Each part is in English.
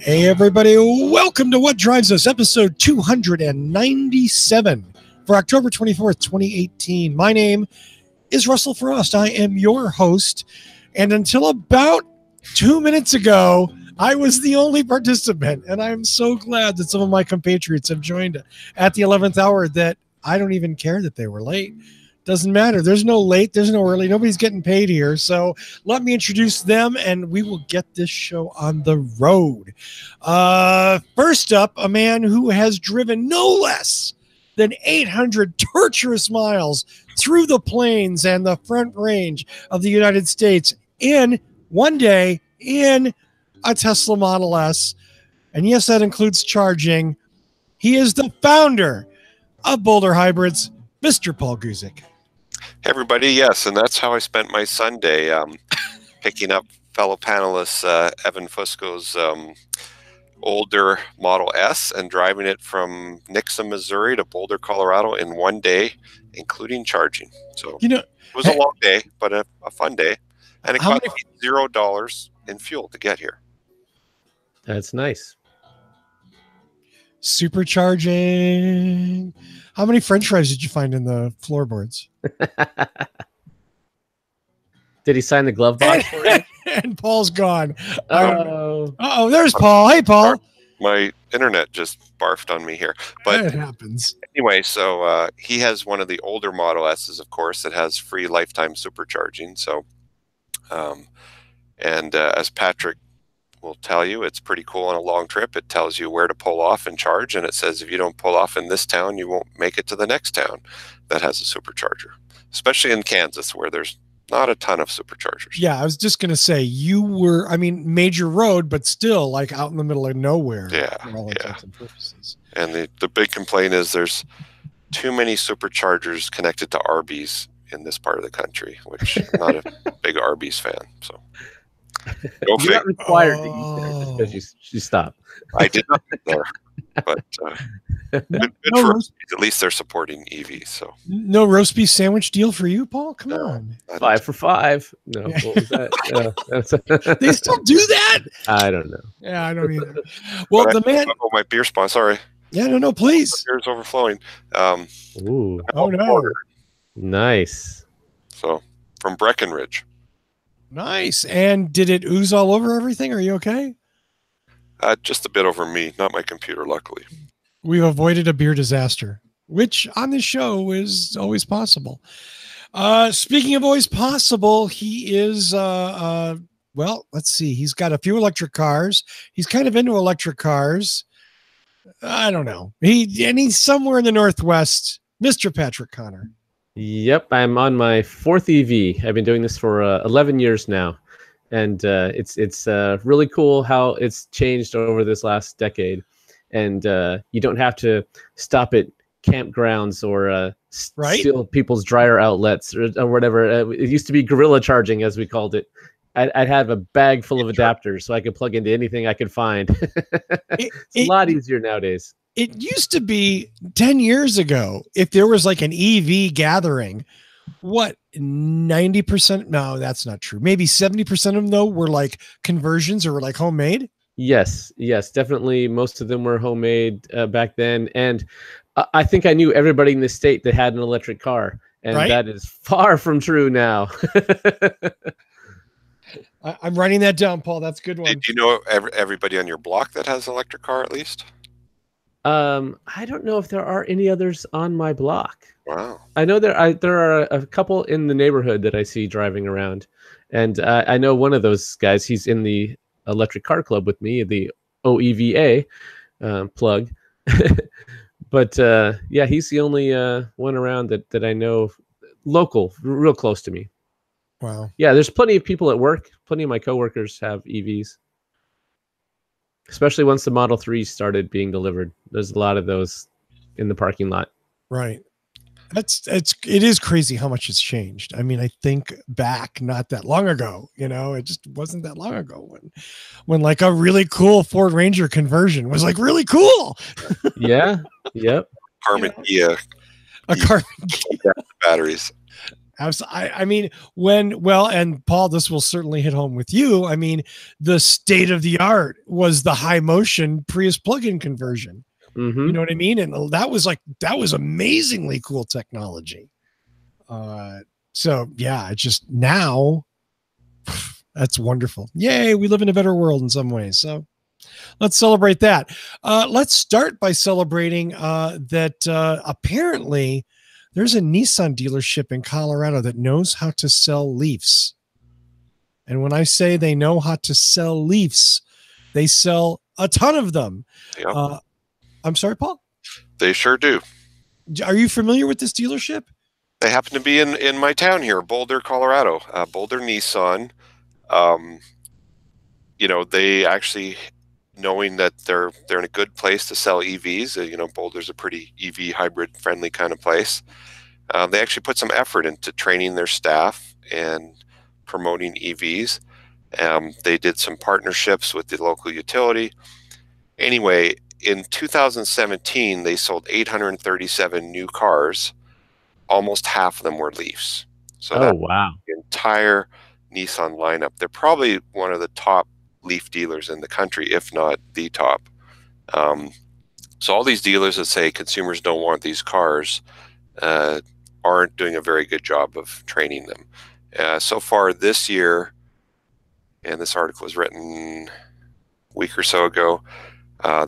Hey, everybody. Welcome to What Drives Us, episode 297 for October 24th, 2018. My name is Russell Frost. I am your host. And until about 2 minutes ago, I was the only participant. And I'm so glad that some of my compatriots have joined at the 11th hour that I don't even care that they were late. Doesn't matter. There's no late. There's no early. Nobody's getting paid here. So let me introduce them and we will get this show on the road. First up, a man who has driven no less than 800 torturous miles through the plains and the front range of the United States in one day in a Tesla Model S. And yes, that includes charging. He is the founder of Boulder Hybrids, Mr. Paul Guzik. Hey everybody, yes, and that's how I spent my Sunday, picking up fellow panelist Evan Fusco's older Model S and driving it from Nixa, Missouri to Boulder, Colorado in one day, including charging. So it was a long day, but a fun day, and it cost me $0 in fuel to get here. That's nice. Supercharging. How many French fries did you find in the floorboards? Did he sign the glove box for you? And Paul's gone. Oh, there's Paul. Hey, Paul. My internet just barfed on me here. But it happens. Anyway, so he has one of the older Model S's, of course, that has free lifetime supercharging. So, as Patrick will tell you, it's pretty cool on a long trip. It tells you where to pull off and charge, and it says if you don't pull off in this town, you won't make it to the next town that has a supercharger, especially in Kansas where there's not a ton of superchargers. Yeah, I was just going to say, you were, major road, but still like out in the middle of nowhere. Yeah, for all intents and purposes. And the big complaint is there's too many superchargers connected to Arby's in this part of the country, which I'm not a big Arby's fan, so. You're not required to eat there just because you stop. I did not eat there, but good for at least they're supporting EVs. So no roast beef sandwich deal for you, Paul? Come on, 5 for $5. No, what was that? They still do that? I don't know. Yeah, I don't either. Well, the man. Oh, my beer spawn. Sorry. Yeah, no, please. My beer's overflowing. Ooh. Oh no. Nice. So from Breckenridge. Nice. And did it ooze all over everything? Are you okay? Just a bit over me, not my computer, luckily. We've avoided a beer disaster, which on this show is always possible. Speaking of always possible, he is, well, let's see. He's got a few electric cars. He's kind of into electric cars. I don't know. He's somewhere in the Northwest. Mr. Patrick Connor. Yep, I'm on my 4th EV. I've been doing this for 11 years now, and it's really cool how it's changed over this last decade. And you don't have to stop at campgrounds or steal people's dryer outlets or whatever. It used to be guerrilla charging, as we called it. I'd have a bag full of adapters so I could plug into anything I could find. It's a lot easier nowadays. It used to be 10 years ago, if there was like an EV gathering, 90%? No, that's not true. Maybe 70% of them, though, were like conversions or were like homemade? Yes, definitely. Most of them were homemade back then. And I think I knew everybody in the state that had an electric car. And that is far from true now. I'm writing that down, Paul. That's a good one. Do you know everybody on your block that has an electric car at least? I don't know if there are any others on my block. Wow. I know there are a couple in the neighborhood that I see driving around. And I know one of those guys, he's in the electric car club with me, the OEVA plug. But yeah, he's the only one around that I know local, real close to me. Wow. Yeah, there's plenty of people at work. Plenty of my coworkers have EVs. Especially once the Model 3 started being delivered. There's a lot of those in the parking lot. Right. It is crazy how much it's changed. I mean, I think back not that long ago, it just wasn't that long ago when like a really cool Ford Ranger conversion was like really cool. Yeah. Yep. Carbon a carbon batteries. I mean, and Paul, this will certainly hit home with you. I mean, the state of the art was the high motion Prius plug-in conversion. Mm-hmm. You know what I mean? And that was amazingly cool technology. So yeah, it's just now that's wonderful. Yay, we live in a better world in some ways. So let's celebrate that. Let's start by celebrating that apparently there's a Nissan dealership in Colorado that knows how to sell Leafs. And when I say they know how to sell Leafs, they sell a ton of them. Yep. I'm sorry, Paul? They sure do. Are you familiar with this dealership? They happen to be in my town here, Boulder, Colorado. Boulder Nissan. They actually, knowing that they're in a good place to sell EVs. Boulder's a pretty EV hybrid friendly kind of place. They actually put some effort into training their staff and promoting EVs. They did some partnerships with the local utility. Anyway, in 2017, they sold 837 new cars. Almost half of them were Leafs. So wow. The entire Nissan lineup. They're probably one of the top Leaf dealers in the country, if not the top. So all these dealers that say consumers don't want these cars aren't doing a very good job of training them. So far this year, and this article was written a week or so ago,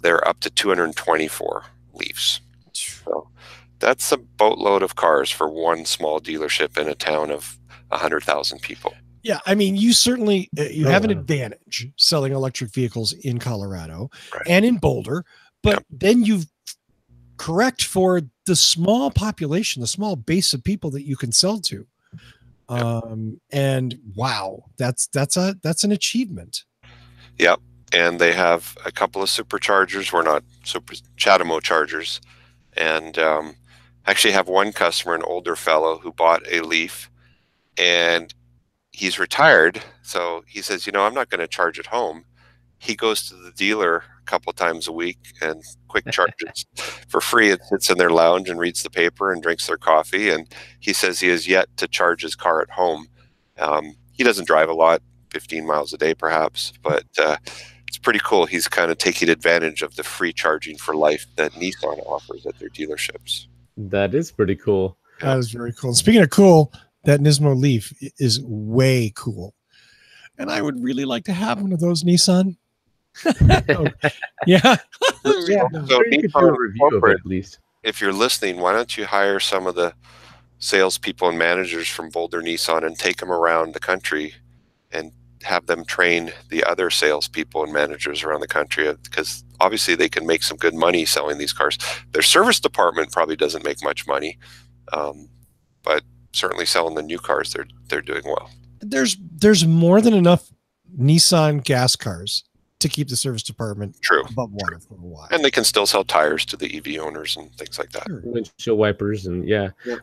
they're up to 224 Leafs. So that's a boatload of cars for one small dealership in a town of 100,000 people. Yeah, I mean, you certainly have an advantage selling electric vehicles in Colorado and in Boulder, but then you correct for the small population, the small base of people that you can sell to. And wow, that's an achievement. Yep. And they have a couple of superchargers. We're not super Chatamo chargers. And actually have one customer, an older fellow who bought a Leaf, and he's retired. So he says, I'm not going to charge at home. He goes to the dealer a couple of times a week and quick charges for free. It sits in their lounge and reads the paper and drinks their coffee. And he says he has yet to charge his car at home. He doesn't drive a lot, 15 miles a day perhaps, but it's pretty cool. He's kind of taking advantage of the free charging for life that Nissan offers at their dealerships. That is pretty cool. That is very cool. Speaking of cool, that Nismo Leaf is way cool. And I would really like to have one of those, Nissan. Yeah. So you could do a review of it at least. If you're listening, why don't you hire some of the salespeople and managers from Boulder Nissan and take them around the country and have them train the other salespeople and managers around the country, because obviously they can make some good money selling these cars. Their service department probably doesn't make much money, but certainly selling the new cars, they're doing well. There's more than enough Nissan gas cars to keep the service department above water for a while. And they can still sell tires to the EV owners and things like that. Sure. Windshield wipers and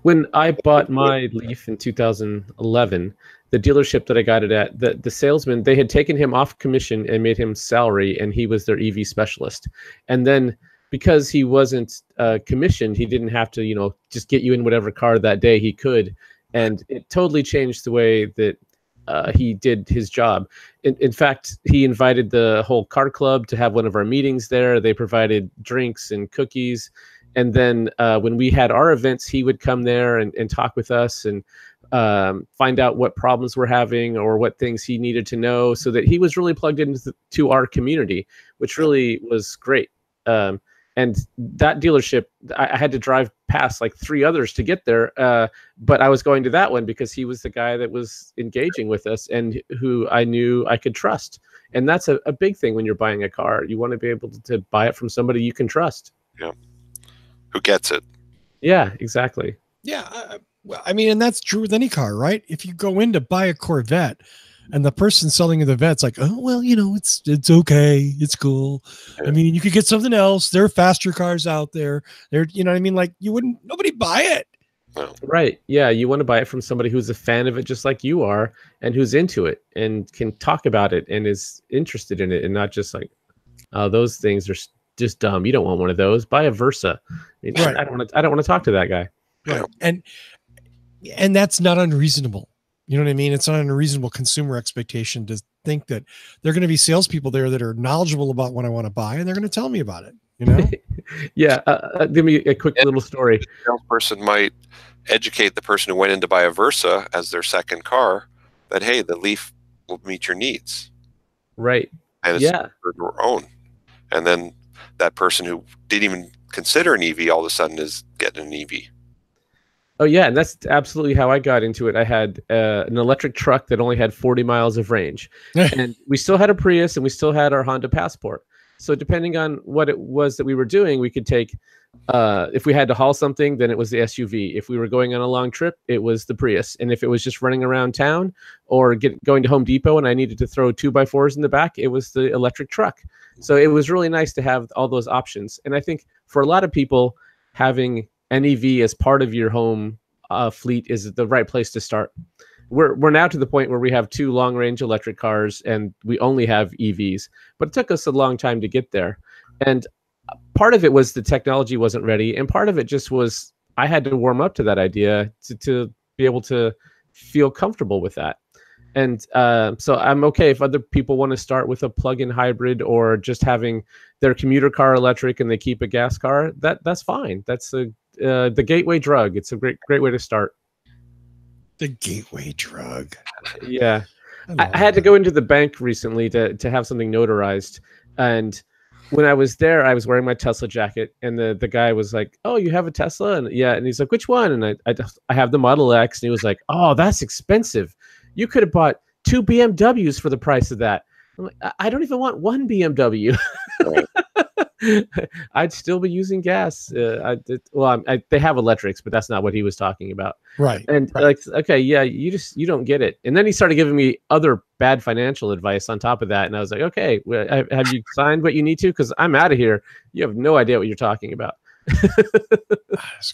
When I bought my Leaf in 2011, the dealership that I got it at, the salesman, they had taken him off commission and made him salary, and he was their EV specialist. And then because he wasn't commissioned, he didn't have to, just get you in whatever car that day he could. And it totally changed the way that he did his job. In fact, he invited the whole car club to have one of our meetings there. They provided drinks and cookies. And then when we had our events, he would come there and talk with us and find out what problems we're having or what things he needed to know, so that he was really plugged into our community, which really was great. And that dealership, I had to drive past like 3 others to get there. But I was going to that one because he was the guy that was engaging with us and who I knew I could trust. And that's a big thing when you're buying a car. You want to be able to buy it from somebody you can trust. Yeah. Who gets it. Yeah, exactly. Yeah. Well, I mean, and that's true with any car, right? If you go in to buy a Corvette and the person selling you the Vet's like, oh, well, it's okay. It's cool. I mean, you could get something else. There are faster cars out there. Like nobody buy it. Right. Yeah. You want to buy it from somebody who's a fan of it, just like you are, and who's into it and can talk about it and is interested in it, and not just like, oh, those things are just dumb. You don't want one of those. Buy a Versa. I mean, right. I don't want to talk to that guy. Right. And And that's not unreasonable. You know what I mean? It's not an unreasonable consumer expectation to think that there are going to be salespeople there that are knowledgeable about what I want to buy, and they're going to tell me about it. You know? Yeah. Give me a quick little story. The salesperson might educate the person who went in to buy a Versa as their second car that, hey, the Leaf will meet your needs. Right. And it's your own. And then that person who didn't even consider an EV all of a sudden is getting an EV. Oh, yeah. And that's absolutely how I got into it. I had an electric truck that only had 40 miles of range. And we still had a Prius and we still had our Honda Passport. So depending on what it was that we were doing, we could take, if we had to haul something, then it was the SUV. If we were going on a long trip, it was the Prius. And if it was just running around town or going to Home Depot and I needed to throw 2x4s in the back, it was the electric truck. So it was really nice to have all those options. And I think for a lot of people, having an EV as part of your home fleet is the right place to start. We're now to the point where we have 2 long-range electric cars and we only have EVs, but it took us a long time to get there. And part of it was the technology wasn't ready, and part of it just was I had to warm up to that idea to be able to feel comfortable with that. And so I'm okay if other people want to start with a plug-in hybrid or just having their commuter car electric and they keep a gas car. That's fine. That's the gateway drug. It's a great way to start. The gateway drug. Yeah. I had to go into the bank recently to have something notarized. And when I was there, I was wearing my Tesla jacket. And the guy was like, "Oh, you have a Tesla?" And yeah. And he's like, "Which one?" And I have the Model X. And he was like, "Oh, that's expensive. You could have bought 2 BMWs for the price of that." I'm like, I don't even want one BMW. Right. I'd still be using gas. They have electrics, but that's not what he was talking about. Right. And like, okay, yeah, you don't get it. And then he started giving me other bad financial advice on top of that. And I was like, okay, have you signed what you need to? Because I'm out of here. You have no idea what you're talking about. That's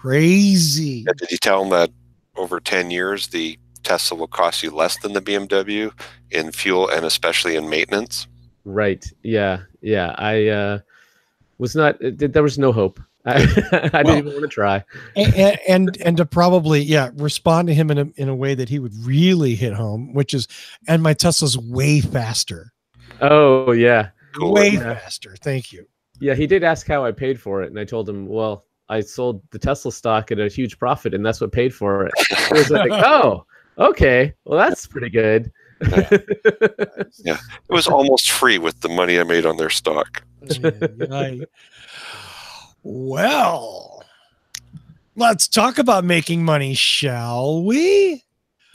crazy. Yeah, did you tell him that over 10 years, the Tesla will cost you less than the BMW in fuel and especially in maintenance? Right. Yeah. Yeah. I was not. There was no hope. I didn't even want to try. And to probably respond to him in a way that he would really hit home, which is, and my Tesla's way faster. Oh yeah, cool. Way faster. Thank you. Yeah, he did ask how I paid for it, and I told him, well, I sold the Tesla stock at a huge profit, and that's what paid for it. He was like, oh, okay, well that's pretty good. Yeah, it was almost free with the money I made on their stock. Well, let's talk about making money, shall we?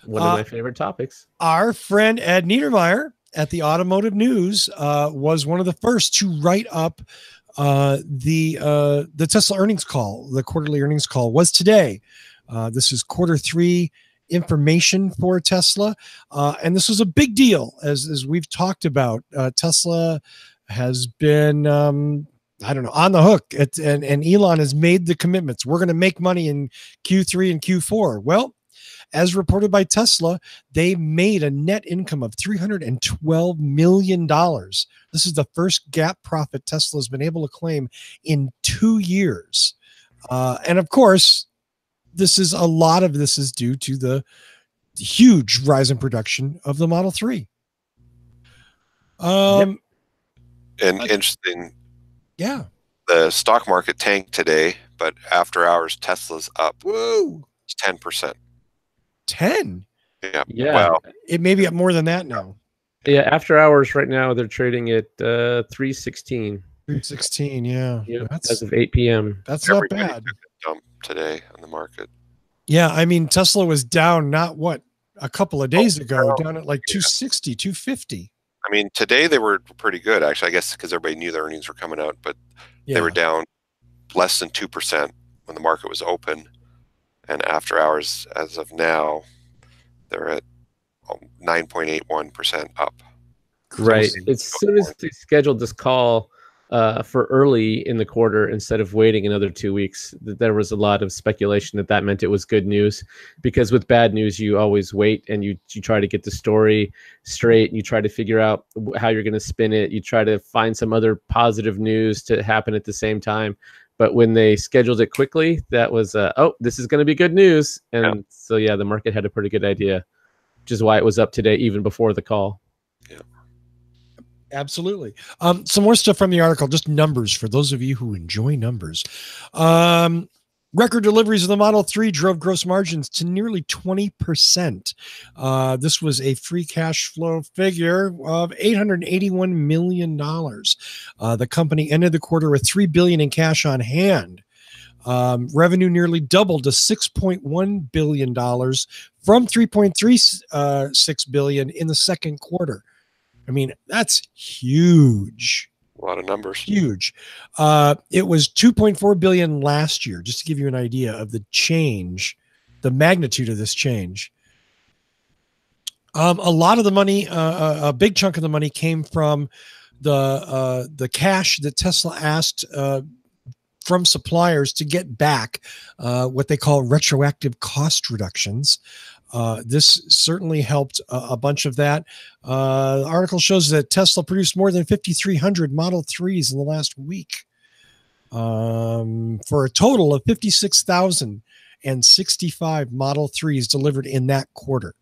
One of my favorite topics. Our friend Ed Niedermeyer at the Automotive News was one of the first to write up the Tesla earnings call. The quarterly earnings call was today. This is Q3 information for Tesla. And this was a big deal. As we've talked about, Tesla has been, on the hook. And Elon has made the commitments. We're going to make money in Q3 and Q4. Well, as reported by Tesla, they made a net income of $312 million. This is the first GAAP profit Tesla has been able to claim in 2 years. And of course, a lot of this is due to the huge rise in production of the Model 3. And interesting. Yeah. The stock market tanked today, but after hours, Tesla's up. Whoa. It's 10%. 10? Yeah. Yeah. Wow. It may be up more than that now. Yeah. After hours right now, they're trading at 316. 316. Yeah. Yep, as of 8 p.m. That's Everybody not bad. took a dump today on the market. Yeah. I mean, Tesla was down, a couple of days ago, down at like 260, 250. I mean, today they were pretty good, actually, I guess, because everybody knew their earnings were coming out, but they were down less than 2% when the market was open. And after hours, as of now, they're at 9.81% up. Right. As soon as they scheduled this call for early in the quarter, instead of waiting another 2 weeks, there was a lot of speculation that meant it was good news, because with bad news, you always wait and you try to get the story straight. And you try to figure out how you're going to spin it. You try to find some other positive news to happen at the same time. But when they scheduled it quickly, that was, oh, this is going to be good news. And so, yeah, the market had a pretty good idea, which is why it was up today, even before the call. Yeah. Absolutely. Some more stuff from the article, just numbers for those of you who enjoy numbers. Record deliveries of the Model 3 drove gross margins to nearly 20%. This was a free cash flow figure of $881 million. The company ended the quarter with $3 billion in cash on hand. Revenue nearly doubled to $6.1 billion from $3.36 billion in the second quarter. I mean, that's huge. A lot of numbers. Huge. It was $2.4 billion last year, just to give you an idea of the change, the magnitude of this change. A lot of the money, a big chunk of the money came from the cash that Tesla asked from suppliers to get back what they call retroactive cost reductions. This certainly helped a bunch of that. The article shows that Tesla produced more than 5,300 Model 3s in the last week for a total of 56,065 Model 3s delivered in that quarter.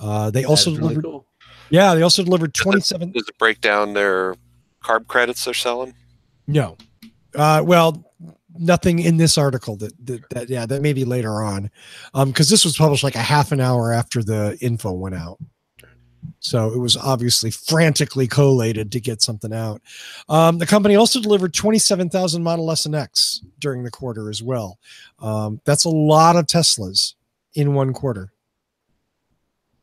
They also delivered, really cool. Yeah, they also delivered 27. Does it break down their carb credits they're selling? No. Well, nothing in this article that may be later on, because this was published like a half an hour after the info went out, so it was obviously frantically collated to get something out. The company also delivered 27,000 Model S and X during the quarter as well. That's a lot of Teslas in one quarter.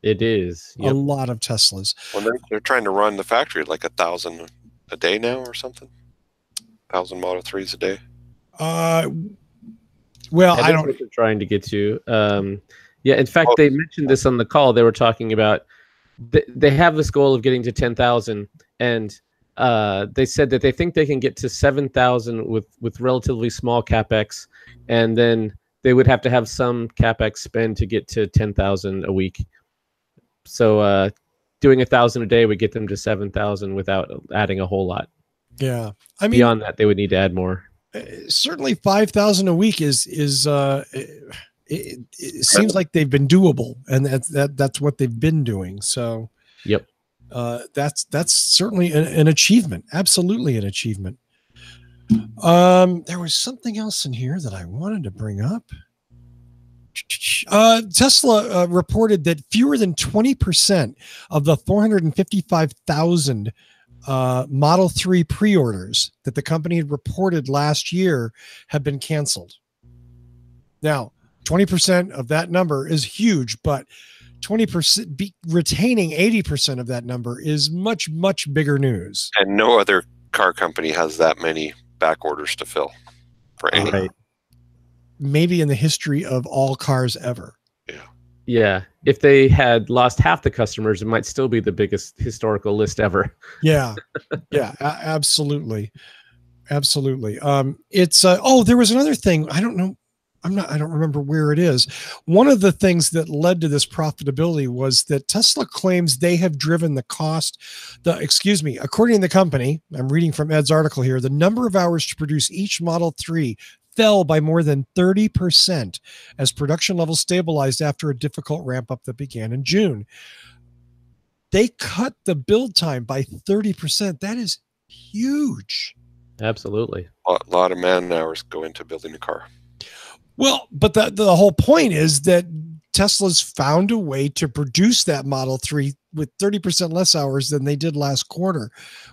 It is. Yep. A lot of Teslas. Well, they're trying to run the factory at like 1,000 a day now or something. 1,000 Model 3s a day. Well, I don't. What they're trying to get to. Yeah, in fact, they mentioned this on the call. They were talking about they have this goal of getting to 10,000, and they said that they think they can get to 7,000 with relatively small capex, and then they would have to have some capex spend to get to 10,000 a week. So doing 1,000 a day would get them to 7,000 without adding a whole lot. Yeah, I mean, beyond that, they would need to add more. Certainly 5,000 a week is it seems like they've been doable, and that's what they've been doing. So yep, that's certainly an achievement. Absolutely an achievement. There was something else in here that I wanted to bring up. Tesla reported that fewer than 20% of the 455,000 Model 3 pre-orders that the company had reported last year have been canceled. Now, 20% of that number is huge, but 20% retaining 80% of that number is much, much bigger news. And no other car company has that many back orders to fill for any. Maybe in the history of all cars ever. Yeah, if they had lost half the customers, it might still be the biggest historical list ever. Yeah, yeah, absolutely, absolutely. It's there was another thing. I don't know. I don't remember where it is. One of the things that led to this profitability was that Tesla claims they have driven the cost. According to the company, I'm reading from Ed's article here. The number of hours to produce each Model 3 fell by more than 30% as production levels stabilized after a difficult ramp up that began in June. They cut the build time by 30%. That is huge. Absolutely. A lot of man hours go into building a car. Well, but the whole point is that Tesla's found a way to produce that Model 3 with 30% less hours than they did last quarter,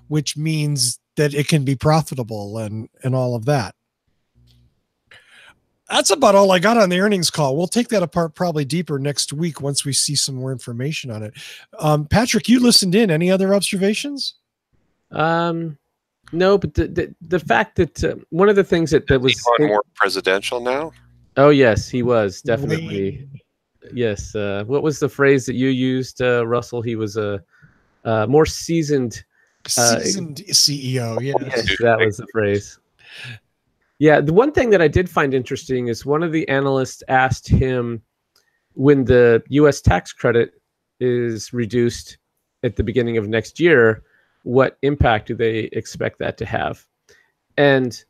which means that it can be profitable and all of that. That's about all I got on the earnings call. We'll take that apart probably deeper next week once we see some more information on it. Patrick, you listened in. Any other observations? No, but the fact that one of the things that was more presidential now. Oh yes, he was definitely. Yes. What was the phrase that you used, Russell? He was a more seasoned CEO. Yes, that was the phrase. Yeah, the one thing that I did find interesting is one of the analysts asked him when the U.S. tax credit is reduced at the beginning of next year, what impact do they expect that to have? And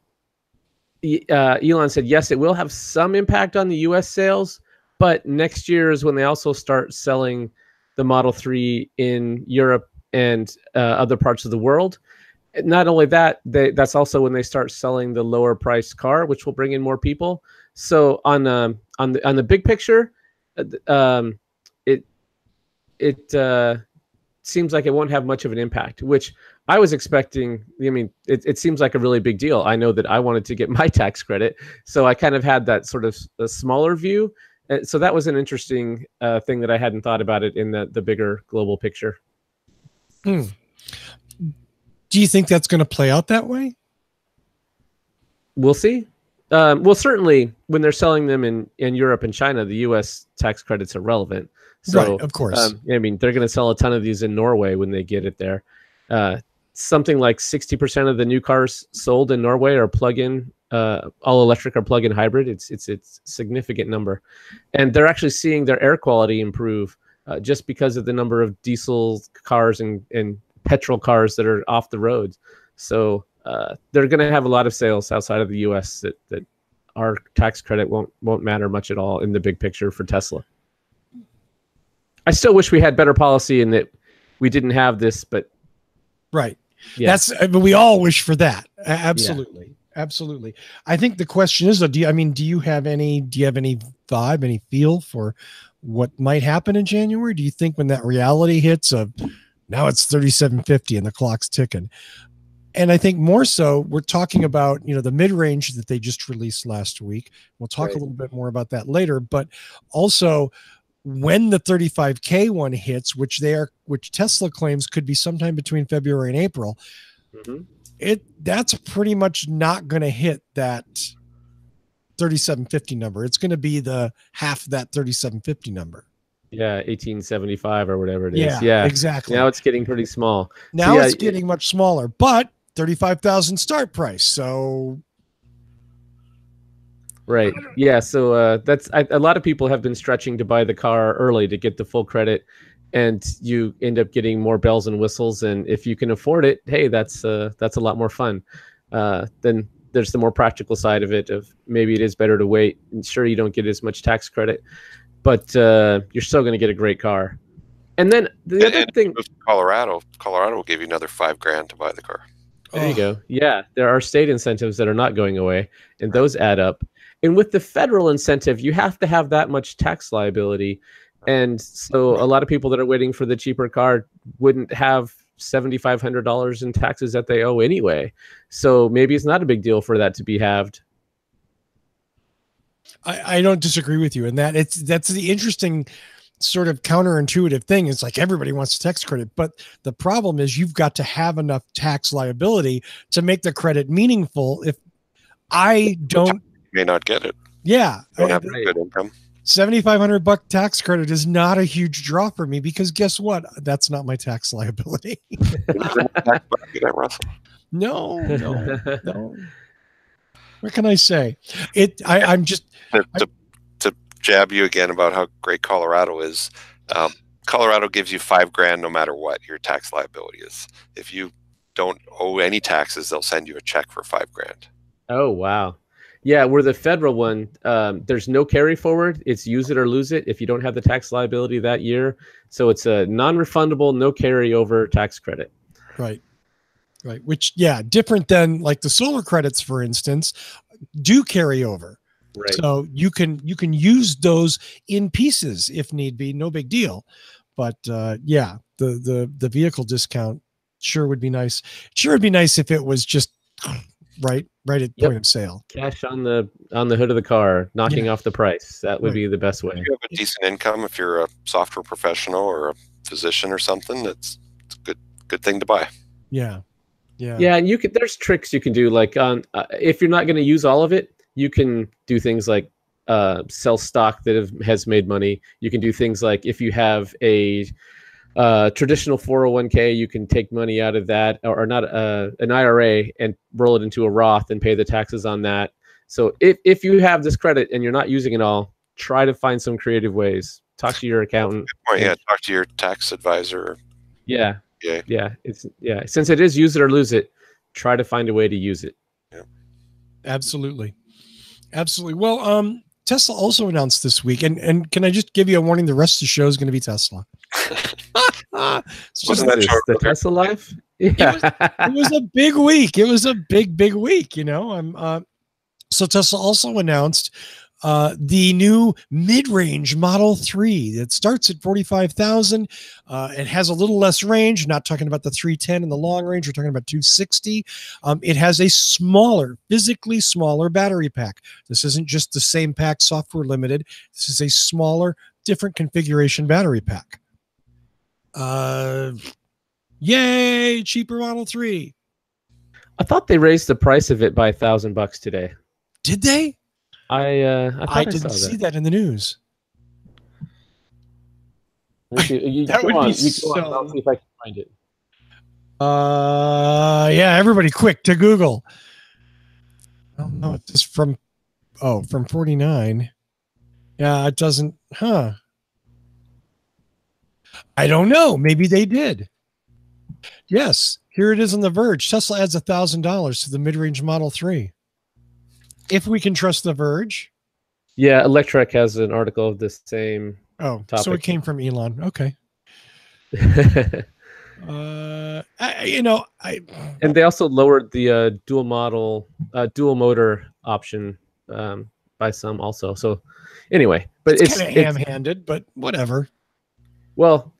Elon said, yes, it will have some impact on the U.S. sales, but next year is when they also start selling the Model 3 in Europe and other parts of the world. Not only that, that's also when they start selling the lower priced car, which will bring in more people. So on the big picture, it seems like it won't have much of an impact, which I was expecting. I mean, it seems like a really big deal. I know that I wanted to get my tax credit, so I kind of had that sort of a smaller view. So that was an interesting thing that I hadn't thought about it in the bigger global picture. Do you think that's going to play out that way? We'll see. Well, certainly when they're selling them in Europe and China, the U.S. tax credits are relevant. So, right, of course. I mean, they're going to sell a ton of these in Norway when they get it there. Something like 60% of the new cars sold in Norway are plug-in, all electric or plug-in hybrid. It's a significant number, and they're actually seeing their air quality improve just because of the number of diesel cars and petrol cars that are off the roads. So they're going to have a lot of sales outside of the U.S. that our tax credit won't matter much at all in the big picture for Tesla. I still wish we had better policy and that we didn't have this, but right. Yeah. But we all wish for that. Absolutely. Yeah. Absolutely. I think the question is, do you have any vibe, any feel for what might happen in January? Do you think when that reality hits of now it's 3750 and the clock's ticking? And I think more so, we're talking about, the mid-range that they just released last week. We'll talk a little bit more about that later, but also when the 35K one hits, which Tesla claims could be sometime between February and April, that's pretty much not going to hit that 3750 number. It's going to be the half of that 3750 number. Yeah, 1875 or whatever it is. Yeah, exactly. Now it's getting pretty small. Now it's getting much smaller, but 35,000 start price. So right. Yeah. So that's a lot of people have been stretching to buy the car early to get the full credit, and you end up getting more bells and whistles. And if you can afford it, hey, that's a lot more fun. Then there's the more practical side of it. Of maybe it is better to wait. And sure, you don't get as much tax credit, but you're still going to get a great car. And then the other thing, Colorado will give you another $5,000 to buy the car. There you go. Yeah, there are state incentives that are not going away, and those add up. And with the federal incentive, you have to have that much tax liability. And so a lot of people that are waiting for the cheaper car wouldn't have $7,500 in taxes that they owe anyway. So maybe it's not a big deal for that to be halved. I don't disagree with you in that. That's the interesting sort of counterintuitive thing. It's like everybody wants a tax credit, but the problem is you've got to have enough tax liability to make the credit meaningful. If I don't, you may not get it. Yeah, don't have good income. $7,500 tax credit is not a huge draw for me because guess what? That's not my tax liability. No. What can I say? I'm just to jab you again about how great Colorado is. Colorado gives you $5,000 no matter what your tax liability is. If you don't owe any taxes, they'll send you a check for $5,000. Oh wow. Yeah, we're the federal one. There's no carry forward. It's use it or lose it if you don't have the tax liability that year. So it's a non-refundable, no carryover tax credit. Right. Which, different than like the solar credits, for instance, do carry over. Right. So you can use those in pieces if need be. No big deal. But the vehicle discount sure would be nice. Sure would be nice if it was just right at point of sale. Cash on the hood of the car, knocking off the price. That would be the best way. If you have a decent income, if you're a software professional or a physician or something, it's a good thing to buy. Yeah. And there's tricks you can do. Like if you're not going to use all of it, you can do things like sell stock that has made money. You can do things like if you have a traditional 401k, you can take money out of that, or not an IRA, and roll it into a Roth and pay the taxes on that. So if you have this credit and you're not using it all, try to find some creative ways. Talk to your accountant. Talk to your tax advisor. Yeah. Since it is use it or lose it, try to find a way to use it. Yeah. Absolutely. Absolutely. Well, Tesla also announced this week, and can I just give you a warning? The rest of the show is going to be Tesla. It's just Wasn't that short? the Tesla life. Yeah. it was a big week. It was a big week. You know, so Tesla also announced the new mid-range Model 3 that starts at 45,000. It has a little less range. Not talking about the 310 in the long range. We're talking about 260. It has a smaller, physically smaller battery pack. This isn't just the same pack, software limited. This is a smaller, different configuration battery pack. Yay, cheaper Model 3. I thought they raised the price of it by $1,000 today. Did they? I didn't see that in the news. That would be so. I'll see if I can find it. Yeah, everybody, quick to Google. Oh no, it's just from 49. Yeah, it doesn't. Huh? I don't know. Maybe they did. Yes, here it is on The Verge. Tesla adds $1,000 to the mid-range Model 3. If we can trust The Verge. Yeah, Electrek has an article of the same. Oh, topic. So it came from Elon. Okay. And they also lowered the dual motor option by some also. So anyway, but it's kind of ham-handed, but whatever. Well,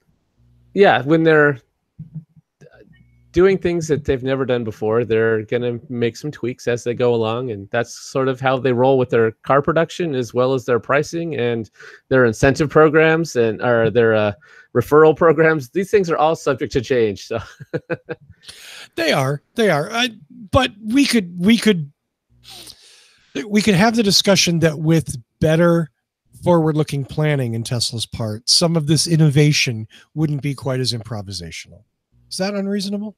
yeah, when they're doing things that they've never done before, they're going to make some tweaks as they go along. And that's sort of how they roll with their car production, as well as their pricing and their incentive programs and or their referral programs. These things are all subject to change. So they are. But we could have the discussion that with better forward-looking planning in Tesla's part, some of this innovation wouldn't be quite as improvisational. Is that unreasonable?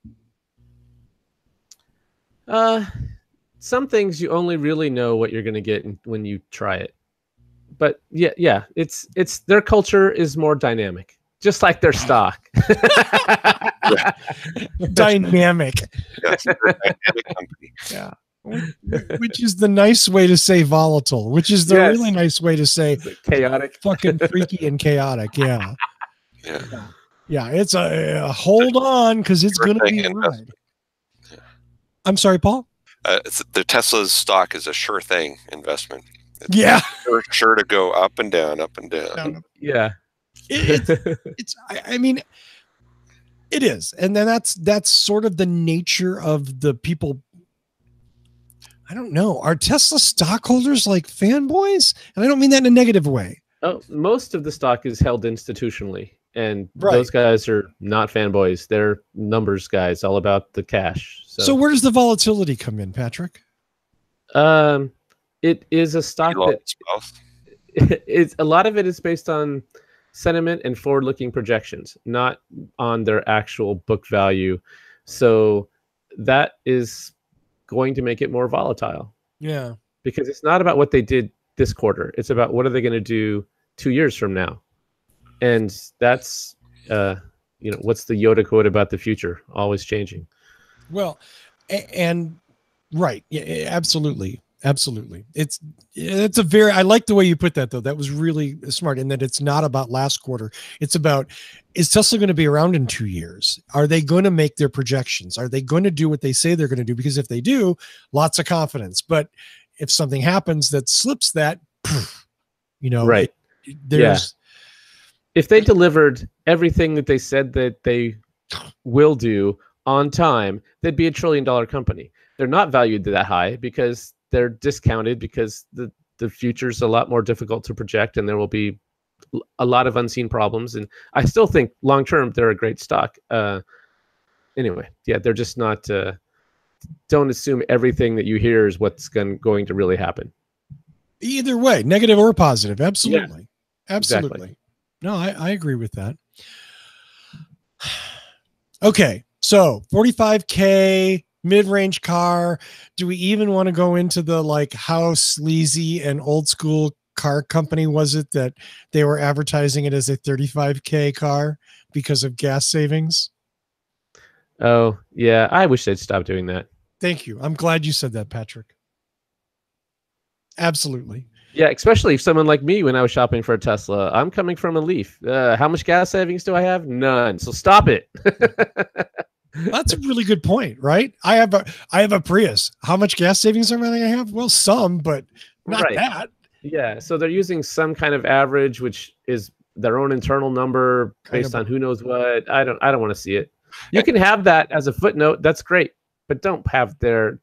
Some things you only really know what you're going to get when you try it. But yeah, it's their culture is more dynamic, just like their stock. Dynamic. Yes, dynamic company. Yeah. Which is the nice way to say volatile, which is the really nice way to say chaotic, fucking freaky and chaotic. Yeah. Yeah. Yeah, it's a hold on because it's going to be a ride. Yeah. I'm sorry, Paul? The Tesla's stock is a sure thing investment. It's sure to go up and down, up and down. Yeah. I mean, it is. And then that's sort of the nature of the people. I don't know. Are Tesla stockholders like fanboys? And I don't mean that in a negative way. Oh, most of the stock is held institutionally. And those guys are not fanboys. They're numbers guys, all about the cash. So where does the volatility come in, Patrick? It is a stock it's a lot of it is based on sentiment and forward-looking projections, not on their actual book value. So that is going to make it more volatile. Yeah. Because it's not about what they did this quarter. It's about what are they going to do 2 years from now. And that's, what's the Yoda quote about the future? Always changing. Well, and right. Yeah, absolutely. Absolutely. It's I like the way you put that, though. That was really smart in that it's not about last quarter. It's about, is Tesla going to be around in 2 years? Are they going to make their projections? Are they going to do what they say they're going to do? Because if they do, lots of confidence. But if something happens that slips that, right. There's, if they delivered everything that they said that they will do on time, they'd be $1 trillion company. They're not valued that high because they're discounted because the future's a lot more difficult to project and there will be a lot of unseen problems. And I still think long term they're a great stock. Anyway, yeah, they're just not. Don't assume everything that you hear is what's going to really happen. Either way, negative or positive. Absolutely, yeah, absolutely. Exactly. No, I agree with that. Okay, so 45K mid-range car. Do we even want to go into the how sleazy and old school car company was it that they were advertising it as a 35K car because of gas savings? Oh, yeah. I wish they'd stop doing that. Thank you. I'm glad you said that, Patrick. Absolutely. Yeah, especially if someone like me when I was shopping for a Tesla. I'm coming from a Leaf. How much gas savings do I have? None. So stop it. That's a really good point, right? I have a Prius. How much gas savings am I going to have? Well, some, but not Right. that. Yeah, so they're using some kind of average, which is their own internal number based on who knows what. I don't want to see it. You can have that as a footnote. That's great, but don't have their.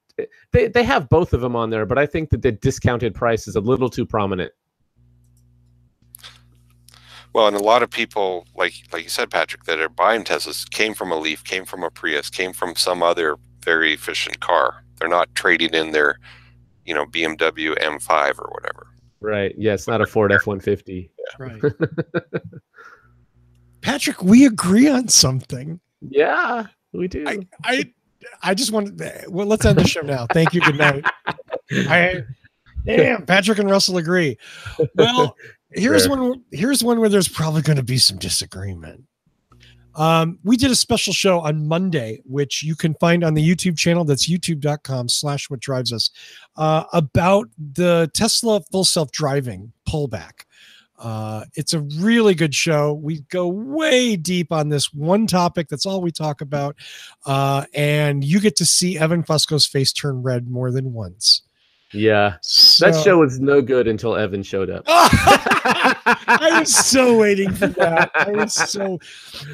They have both of them on there, but I think that the discounted price is a little too prominent. Well, and a lot of people, like you said, Patrick, that are buying Teslas came from a Leaf, came from a Prius, came from some other very efficient car. They're not trading in their, BMW M5 or whatever. Right. Yeah, it's not a Ford F-150. Yeah. Right. Patrick, we agree on something. Yeah, we do. I just wanted. Well, let's end the show now. Thank you. Good night. Damn, Patrick and Russell agree. Well, here's one where there's probably going to be some disagreement. We did a special show on Monday, which you can find on the YouTube channel. That's youtube.com/whatdrivesus, about the Tesla full self-driving pullback. It's a really good show. We go way deep on this one topic. That's all we talk about. And you get to see Evan Fusco's face turn red more than once. Yeah. That show was no good until Evan showed up. I was so waiting for that.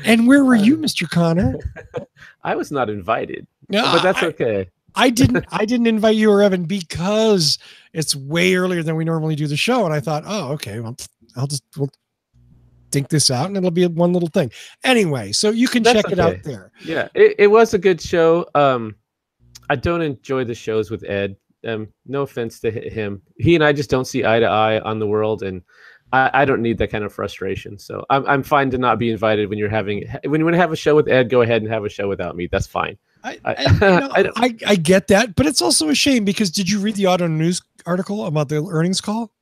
And where were you, Mr. Connor? I was not invited. No, but that's okay. I didn't invite you or Evan because it's way earlier than we normally do the show. And I thought, oh, okay, well, we'll think this out and it'll be one little thing. Anyway, so you can check it out there. Yeah, it was a good show. I don't enjoy the shows with Ed. No offense to him. He and I just don't see eye to eye on the world, and I don't need that kind of frustration. So I'm fine to not be invited when you want to have a show with Ed. Go ahead and have a show without me. That's fine. I get that, but it's also a shame because did you read the Auto News article about the earnings call?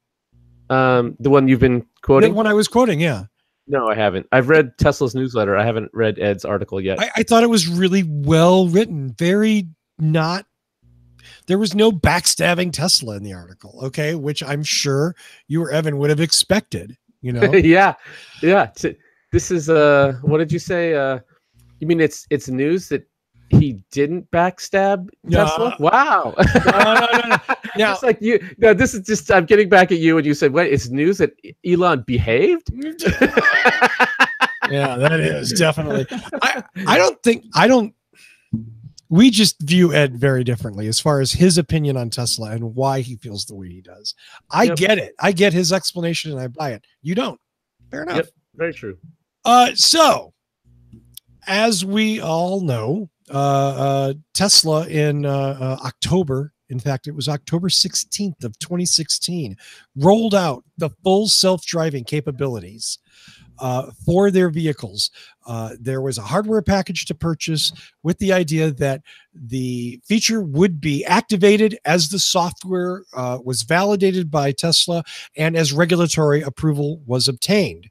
The one you've been quoting? The one I was quoting, yeah. No, I haven't. I've read Tesla's newsletter. I haven't read Ed's article yet. I thought it was really well written. There was no backstabbing Tesla in the article, okay, which I'm sure you or Evan would have expected, Yeah. This is what did you say? You mean it's news that he didn't backstab Tesla? Wow. No. Now, it's like this is just I'm getting back at you and you said, "What? It's news that Elon behaved?" Yeah, that is definitely. We just view Ed very differently as far as his opinion on Tesla and why he feels the way he does. I get it. I get his explanation and I buy it. You don't. Fair enough. Yep, very true. So, as we all know, Tesla in October, in fact, it was October 16th of 2016, rolled out the full self-driving capabilities for their vehicles. There was a hardware package to purchase with the idea that the feature would be activated as the software was validated by Tesla and as regulatory approval was obtained.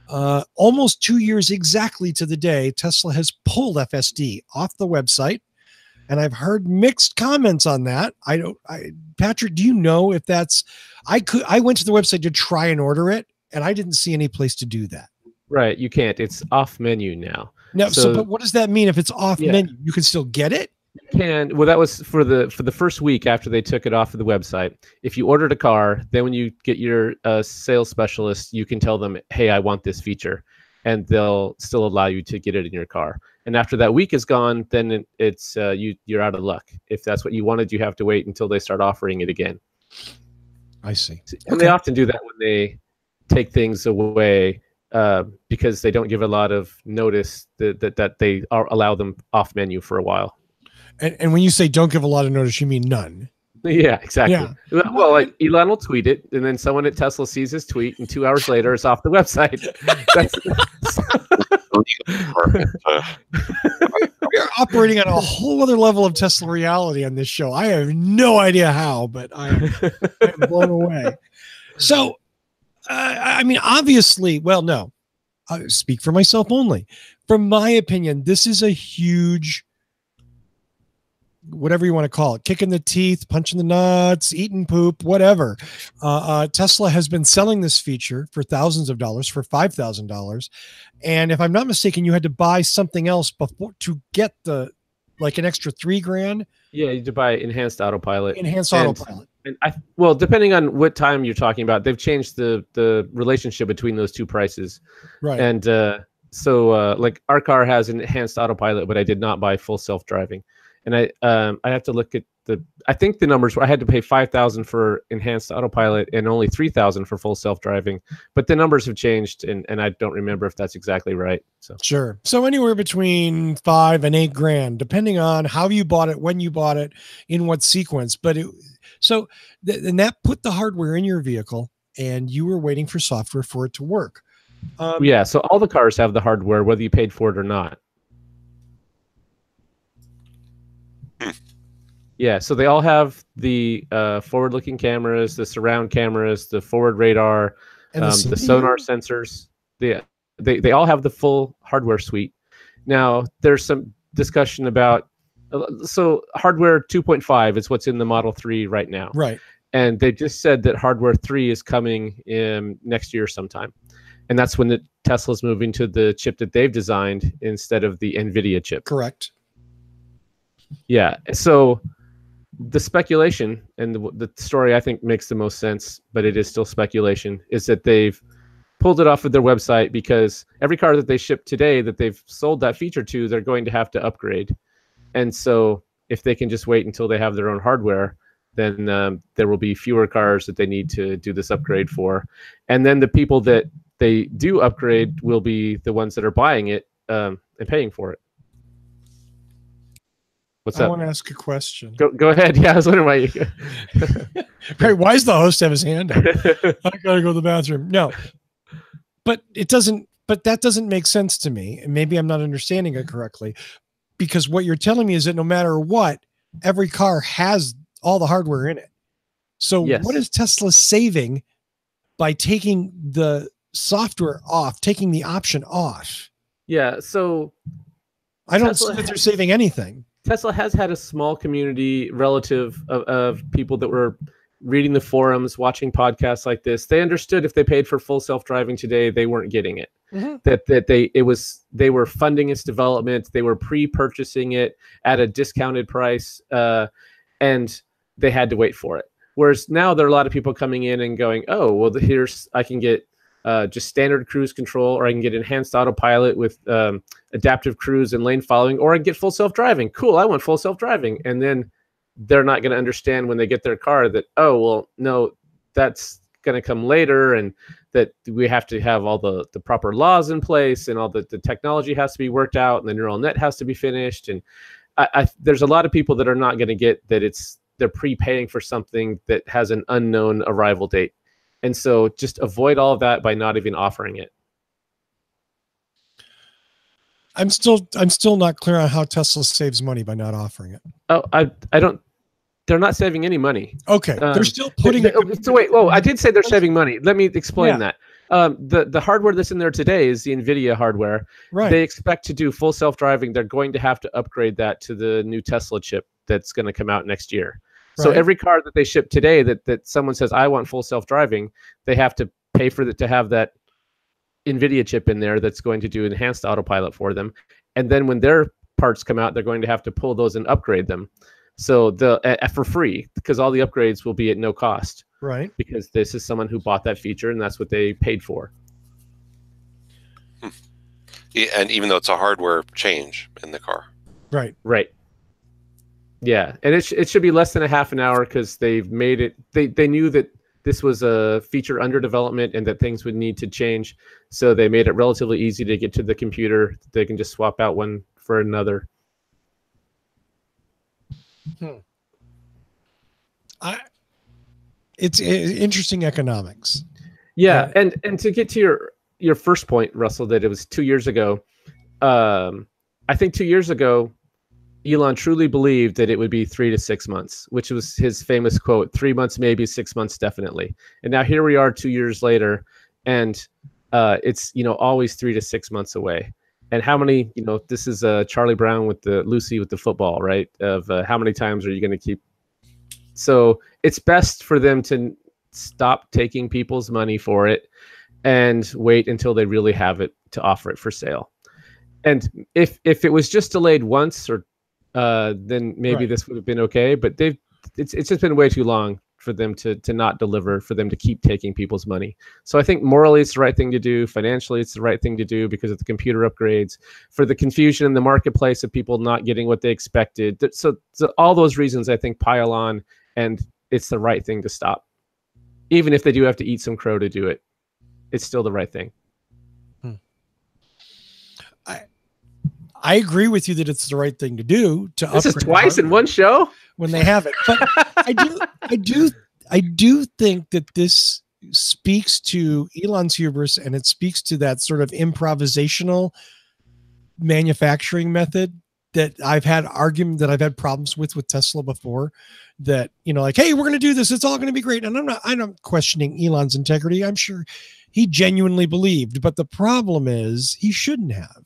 Almost 2 years exactly to the day, Tesla has pulled FSD off the website, and I've heard mixed comments on that. Patrick, do you know if that's? I went to the website to try and order it, and I didn't see any place to do that. Right, you can't. It's off menu now. No, but what does that mean? If it's off menu, you can still get it? You can. Well, that was for the first week after they took it off of the website. If you ordered a car, then when you get your sales specialist, you can tell them, "Hey, I want this feature," and they'll still allow you to get it in your car. And after that week is gone, then it's you're out of luck. If that's what you wanted, you have to wait until they start offering it again. I see. And they often do that when they take things away because they don't give a lot of notice that they allow them off menu for a while. And when you say don't give a lot of notice, you mean none. Yeah, exactly. Yeah. Well, like Elon will tweet it, and then someone at Tesla sees his tweet, and 2 hours later, it's off the website. We're operating on a whole other level of Tesla reality on this show. I have no idea how, but I'm blown away. So, I mean, obviously, well, no, I speak for myself only. From my opinion, this is a huge whatever you want to call it, kicking the teeth, punching the nuts, eating poop, whatever. Tesla has been selling this feature for thousands of dollars, for $5,000. And if I'm not mistaken, you had to buy something else before to get an extra $3,000. Yeah, you had to buy enhanced autopilot. Autopilot. And well, depending on what time you're talking about, they've changed the relationship between those two prices. Right. And so like our car has enhanced autopilot, but I did not buy full self-driving. And I have to look at I think the numbers were I had to pay $5,000 for enhanced autopilot and only $3,000 for full self-driving. But the numbers have changed, and I don't remember if that's exactly right. So sure. So anywhere between $5,000 and $8,000, depending on how you bought it, when you bought it, in what sequence. But and that put the hardware in your vehicle, and you were waiting for software for it to work. Yeah. So all the cars have the hardware, whether you paid for it or not. Yeah, so they all have the forward-looking cameras, the surround cameras, the forward radar, and the sonar sensors. They all have the full hardware suite. Now, there's some discussion about so hardware 2.5 is what's in the Model 3 right now. Right. And they just said that hardware 3 is coming in next year sometime. And that's when Tesla's moving to the chip that they've designed instead of the NVIDIA chip. Correct. Yeah, so the speculation and the story I think makes the most sense, but it is still speculation, is that they've pulled it off of their website because every car that they ship today that they've sold that feature to, they're going to have to upgrade. And so if they can just wait until they have their own hardware, then there will be fewer cars that they need to do this upgrade for. And then the people that they do upgrade will be the ones that are buying it and paying for it. What's up? I want to ask a question. Go ahead. Yeah, I was wondering why you... Right, why does the host have his hand up? I gotta go to the bathroom. No, but it doesn't. But that doesn't make sense to me. And maybe I'm not understanding it correctly, because what you're telling me is that no matter what, every car has all the hardware in it. So yes. What is Tesla saving by taking the software off, taking the option off? Yeah. So I don't see that they're saving anything. Tesla has had a small community relative of people that were reading the forums, watching podcasts like this. They understood if they paid for full self-driving today, they weren't getting it. Mm-hmm. They were funding its development. They were pre-purchasing it at a discounted price, and they had to wait for it. Whereas now there are a lot of people coming in and going, oh, well, I can get just standard cruise control, or I can get enhanced autopilot with adaptive cruise and lane following, or I can get full self-driving. Cool, I want full self-driving. And then they're not going to understand when they get their car that, oh, well, no, that's going to come later, and that we have to have all the proper laws in place, and all the technology has to be worked out, and the neural net has to be finished. And there's a lot of people that are not going to get that they're prepaying for something that has an unknown arrival date. And so just avoid all of that by not even offering it. I'm still not clear on how Tesla saves money by not offering it. Oh, I don't. They're not saving any money. Okay, they're still putting it. So wait, whoa! I did say they're saving money. Let me explain that. The hardware that's in there today is the NVIDIA hardware. Right. They expect to do full self-driving. They're going to have to upgrade that to the new Tesla chip that's going to come out next year. So every car that they ship today that someone says, I want full self-driving, they have to pay for it to have that NVIDIA chip in there that's going to do enhanced autopilot for them. And then when their parts come out, they're going to have to pull those and upgrade them. So for free, because all the upgrades will be at no cost. Right. Because this is someone who bought that feature, and that's what they paid for. Yeah, and even though it's a hardware change in the car. Right. Right. Yeah, and it should be less than a half an hour, because they've made it. They knew that this was a feature under development and that things would need to change, so they made it relatively easy to get to the computer. They can just swap out one for another. It's interesting economics. Yeah, and to get to your first point, Russell, that it was 2 years ago. I think 2 years ago, Elon truly believed that it would be 3 to 6 months, which was his famous quote: 3 months, maybe 6 months, definitely. And now here we are 2 years later, and it's always 3 to 6 months away. And how many, this is Charlie Brown with the Lucy with the football, right? Of how many times are you going to keep? So it's best for them to stop taking people's money for it and wait until they really have it to offer it for sale. And if it was just delayed once, or then maybe this would have been okay. But it's just been way too long for them to not deliver, for them to keep taking people's money. So I think morally it's the right thing to do. Financially, it's the right thing to do because of the computer upgrades, for the confusion in the marketplace of people not getting what they expected. So all those reasons I think pile on, and it's the right thing to stop. Even if they do have to eat some crow to do it, it's still the right thing. I agree with you that it's the right thing to do. This is twice in one show when they have it, but I do think that this speaks to Elon's hubris, and it speaks to that sort of improvisational manufacturing method that I've had problems with Tesla before. That, like, hey, we're going to do this, it's all going to be great. And I'm not questioning Elon's integrity. I'm sure he genuinely believed, but the problem is he shouldn't have.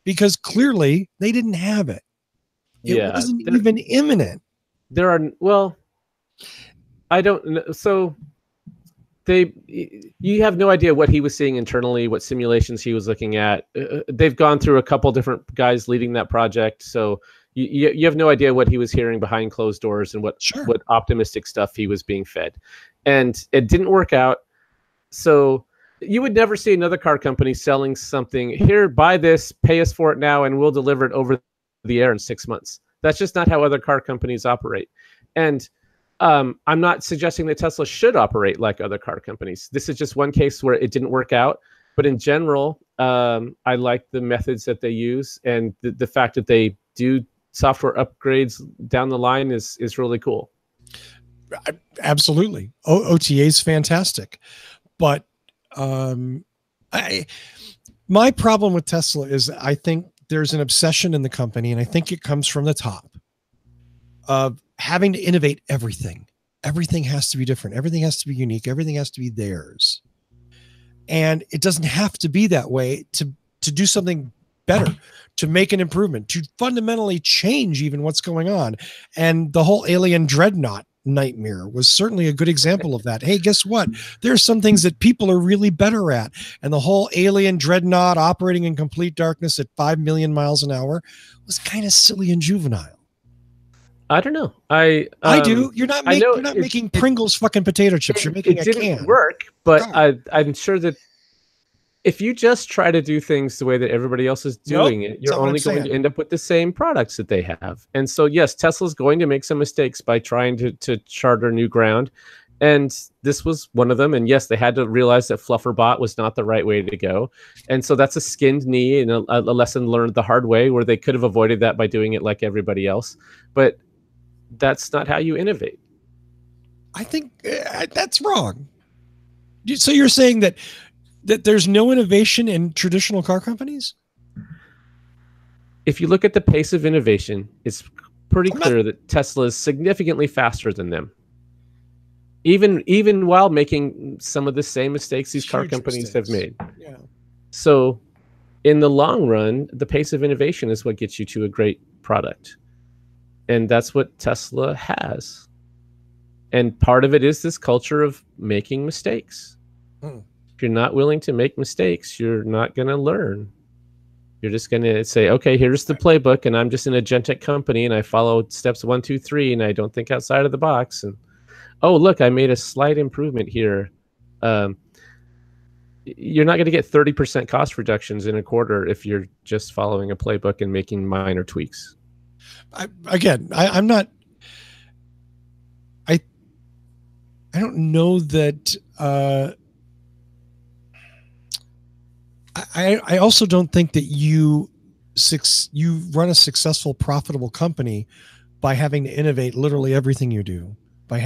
Because clearly they didn't have it. It wasn't even imminent. I don't know. So you have no idea what he was seeing internally, what simulations he was looking at. They've gone through a couple different guys leading that project. So you have no idea what he was hearing behind closed doors and what optimistic stuff he was being fed. And it didn't work out. So you would never see another car company selling something, here, buy this, pay us for it now, and we'll deliver it over the air in 6 months. That's just not how other car companies operate. And I'm not suggesting that Tesla should operate like other car companies. This is just one case where it didn't work out. But in general, I like the methods that they use, and the fact that they do software upgrades down the line is really cool. Absolutely. OTA is fantastic. But my problem with Tesla is I think there's an obsession in the company, and I think it comes from the top, of having to innovate everything. Everything has to be different. Everything has to be unique. Everything has to be theirs. And it doesn't have to be that way to do something better, to make an improvement, to fundamentally change even what's going on. And the whole alien dreadnought nightmare was certainly a good example of that. Hey, guess what? There's some things that people are really better at. And the whole alien dreadnought operating in complete darkness at 5 million miles an hour was kind of silly and juvenile. I don't know. I do. You're not making Pringles fucking potato chips. You're making a can. It didn't work, but I'm sure that if you just try to do things the way that everybody else is doing it, you're only going to end up with the same products that they have. And so, yes, Tesla's going to make some mistakes by trying to charter new ground. And this was one of them. And yes, they had to realize that Flufferbot was not the right way to go. And so that's a skinned knee and a lesson learned the hard way, where they could have avoided that by doing it like everybody else. But that's not how you innovate. I think that's wrong. So you're saying that there's no innovation in traditional car companies? If you look at the pace of innovation, it's pretty clear that Tesla is significantly faster than them. Even while making some of the same mistakes these car companies have made. Yeah. So in the long run, the pace of innovation is what gets you to a great product. And that's what Tesla has. And part of it is this culture of making mistakes. If you're not willing to make mistakes, you're not going to learn. You're just going to say, okay, here's the playbook, and I'm just an agentic company, and I follow steps 1, 2, 3, and I don't think outside of the box. And oh, look, I made a slight improvement here. You're not going to get 30% cost reductions in a quarter if you're just following a playbook and making minor tweaks. I'm not. I don't know that. I also don't think that you run a successful, profitable company by having to innovate literally everything you do, by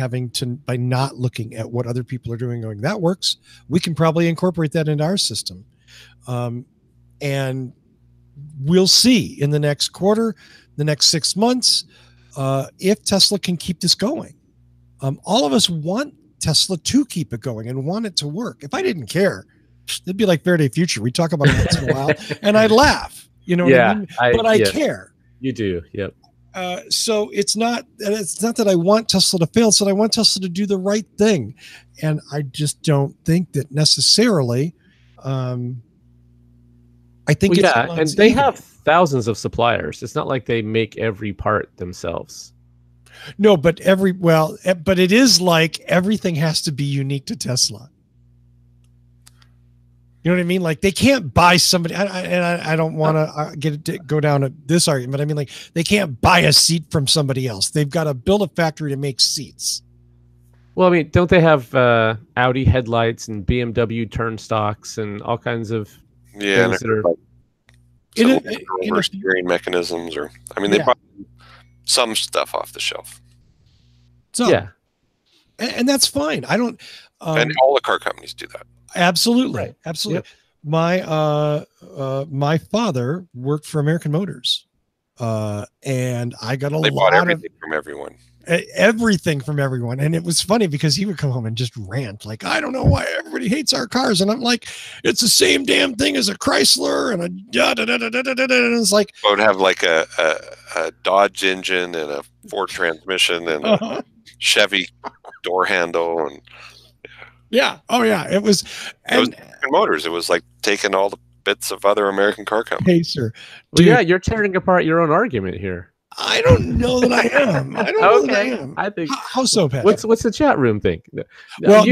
not looking at what other people are doing, going, that works. We can probably incorporate that into our system. And we'll see in the next quarter, the next 6 months, if Tesla can keep this going. All of us want Tesla to keep it going and want it to work. If I didn't care, it'd be like Faraday Future. We talk about it once in a while, and I laugh. You know what I mean? But I care. You do. Yep. So it's not that I want Tesla to fail. It's that I want Tesla to do the right thing. And I just don't think that necessarily, I think and they have thousands of suppliers. It's not like they make every part themselves. No, but but it is like everything has to be unique to Tesla. You know what I mean? Like they can't buy somebody, and I don't want to go down to this argument, but I mean, like they can't buy a seat from somebody else. They've got to build a factory to make seats. Well, I mean, don't they have Audi headlights and BMW turnstocks and all kinds of things that are oversteering mechanisms, or I mean, they buy some stuff off the shelf. So and that's fine. I don't. And all the car companies do that. Absolutely. Right. Absolutely. Yep. My father worked for American Motors. And I got they bought everything from everyone. Everything from everyone. And it was funny because he would come home and just rant like, I don't know why everybody hates our cars. And I'm like, it's the same damn thing as a Chrysler and a and it's like it would have like a Dodge engine and a Ford transmission and a Chevy door handle and it was Motors. It was like taking all the bits of other American car companies. Pacer. Well, you're tearing apart your own argument here. I don't know that I am. I don't know that I am. I think how so, Pat? What's the chat room think? Well,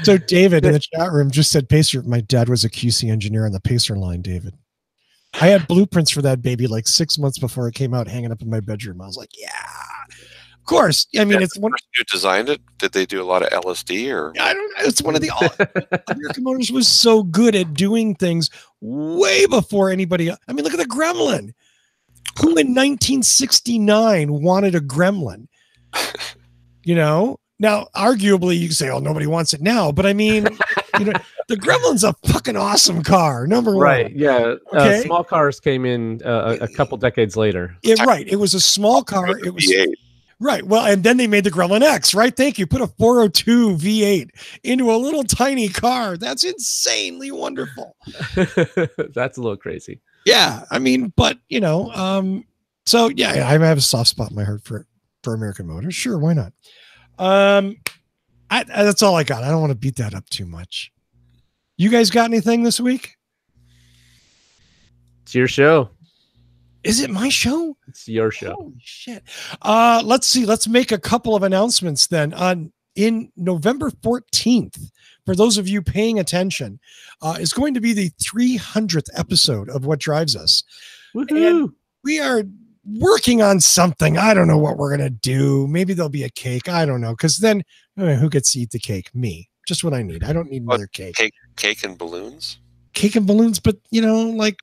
so David in the chat room just said Pacer. My dad was a QC engineer on the Pacer line, David. I had blueprints for that baby like 6 months before it came out hanging up in my bedroom. I was like, yeah. Of course, I mean it's one. You designed it. Did they do a lot of LSD or? I don't know. It's one of the American Motors was so good at doing things way before anybody else. I mean, look at the Gremlin. Who in 1969 wanted a Gremlin? You know, now arguably you can say, "Oh, nobody wants it now," but I mean, you know, the Gremlin's a fucking awesome car. Number one, right? Yeah, small cars came in a couple decades later. Right. It was a small car. It was. Right. Well, and then they made the Gremlin X, right? Thank you. Put a 402 V8 into a little tiny car. That's insanely wonderful. That's a little crazy. Yeah. I mean, but, you know, so yeah, I have a soft spot in my heart for American Motors. Sure. Why not? That's all I got. I don't want to beat that up too much. You guys got anything this week? It's your show. Is it my show? It's your show. Holy shit. Let's see. Let's make a couple of announcements then. In November 14th, for those of you paying attention, is going to be the 300th episode of What Drives Us. Woohoo! And we are working on something. I don't know what we're going to do. Maybe there'll be a cake. I don't know. Because then who gets to eat the cake? Me. Just what I need. I don't need another cake. Cake and balloons? Cake and balloons, but, you know, like...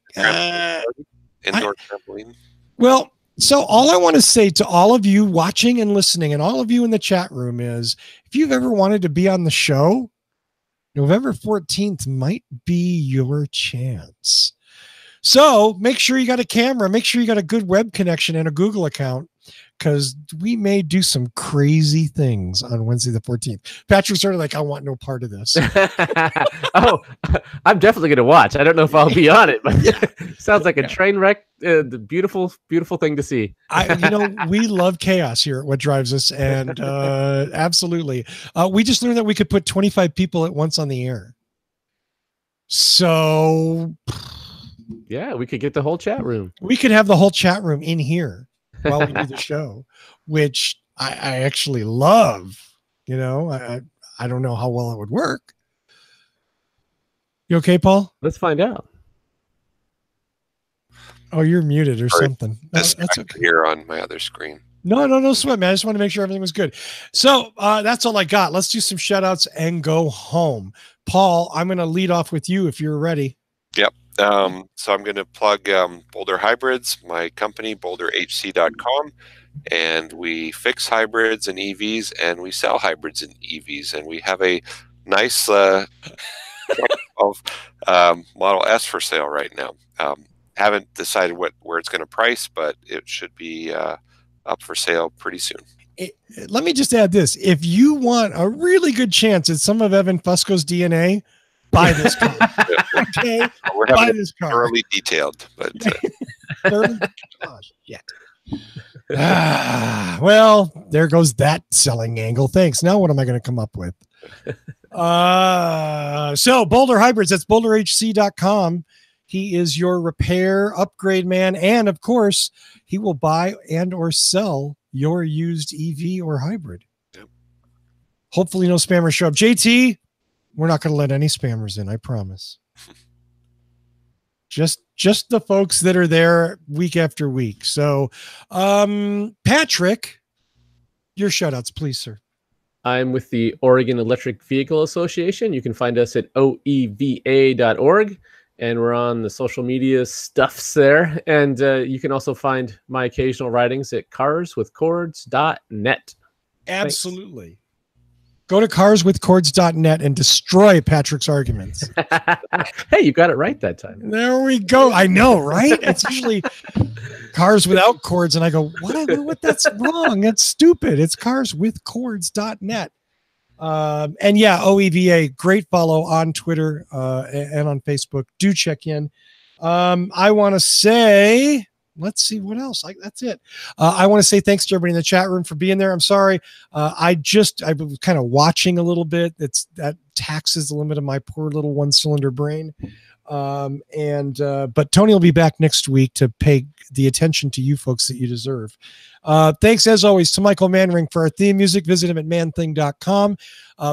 Indoor trampoline. Well, so all I want to say to all of you watching and listening and all of you in the chat room is if you've ever wanted to be on the show, November 14th might be your chance. So make sure you got a camera, make sure you got a good web connection and a Google account because we may do some crazy things on Wednesday the 14th. Patrick's sort of like, I want no part of this. Oh, I'm definitely going to watch. I don't know if I'll be on it, but sounds like a train wreck. The beautiful, beautiful thing to see. We love chaos here at What Drives Us. And absolutely. We just learned that we could put 25 people at once on the air. So yeah, we could get the whole chat room. We could have the whole chat room in here while we do the show, which I actually love. You know, I don't know how well it would work. You okay, Paul? Let's find out. Oh, you're muted or something. No, that's okay. Here on my other screen. No sweat, man. I just want to make sure everything was good. So that's all I got. Let's do some shout outs and go home. Paul, I'm going to lead off with you if you're ready. Yep. So I'm going to plug Boulder Hybrids, my company, boulderhc.com, and we fix hybrids and EVs, and we sell hybrids and EVs, and we have a nice of Model S for sale right now. Haven't decided where it's going to price, but it should be up for sale pretty soon. Let me just add this. If you want a really good chance at some of Evan Fusco's DNA, buy this car. Okay, We're buy having this car. thoroughly detailed, but Gosh, shit. Well, there goes that selling angle. Thanks. Now what am I going to come up with? So Boulder Hybrids, that's boulderhc.com. He is your repair upgrade man. And of course, he will buy and or sell your used EV or hybrid. Yep. Hopefully no spammers show up. JT, we're not going to let any spammers in, I promise. Just the folks that are there week after week. So, Patrick, your shout-outs, please, sir. I'm with the Oregon Electric Vehicle Association. You can find us at oeva.org, and we're on the social media stuffs there. And you can also find my occasional writings at carswithcords.net. Absolutely. Thanks. Go to carswithcords.net and destroy Patrick's arguments. Hey, you got it right that time. There we go. I know, right? It's usually cars without cords, and I go, what? That's wrong. That's stupid. It's carswithcords.net. And yeah, OEVA, great follow on Twitter and on Facebook. Do check in. I want to say, let's see what else. That's it. I want to say thanks to everybody in the chat room for being there. I'm sorry. I was kind of watching a little bit. That taxes the limit of my poor little one-cylinder brain. But Tony will be back next week to pay the attention to you folks that you deserve. Thanks as always to Michael Manring for our theme music. Visit him at manthing.com.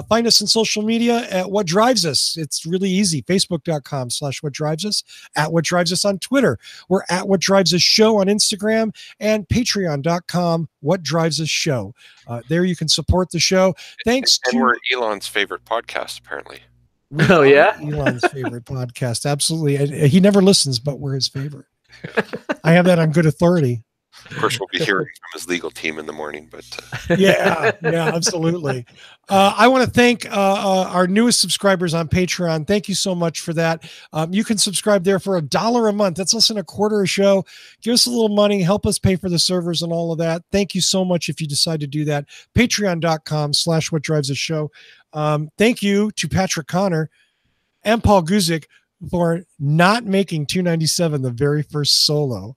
Find us on social media at What Drives Us. It's really easy. Facebook.com/What Drives Us, at What Drives Us on Twitter. We're at What Drives Us Show on Instagram, and Patreon.com What Drives Us Show. There you can support the show. Thanks and we're Elon's favorite podcast, apparently. Oh, yeah? Elon's favorite podcast. Absolutely. He never listens, but we're his favorite. I have that on good authority. Of course, we'll be hearing from his legal team in the morning, but yeah, absolutely. I want to thank our newest subscribers on Patreon. Thank you so much for that. You can subscribe there for $1 a month. That's less than a quarter a show. Give us a little money, help us pay for the servers and all of that. Thank you so much if you decide to do that. Patreon.com/What Drives Us Show. Thank you to Patrick Connor and Paul Guzik for not making 297 the very first solo.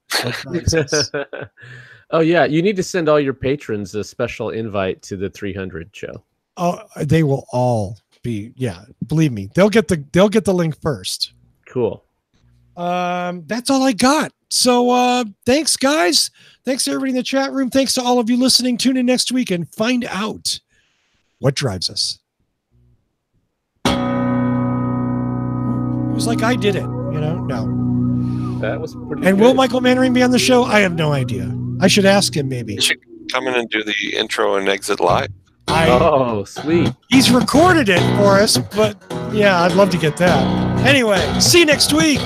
Oh yeah, you need to send all your patrons a special invite to the 300 show. Oh, they will all be, yeah, believe me, they'll get the link first. Cool. That's all I got. So thanks guys. Thanks to everybody in the chat room. Thanks to all of you listening. Tune in next week and find out what drives us. It was like I did it, No. That was pretty And good. will Michael Manring be on the show? I have no idea. I should ask him maybe. you should come in and do the intro and exit live. Oh, sweet. He's recorded it for us, but yeah, I'd love to get that. Anyway, see you next week.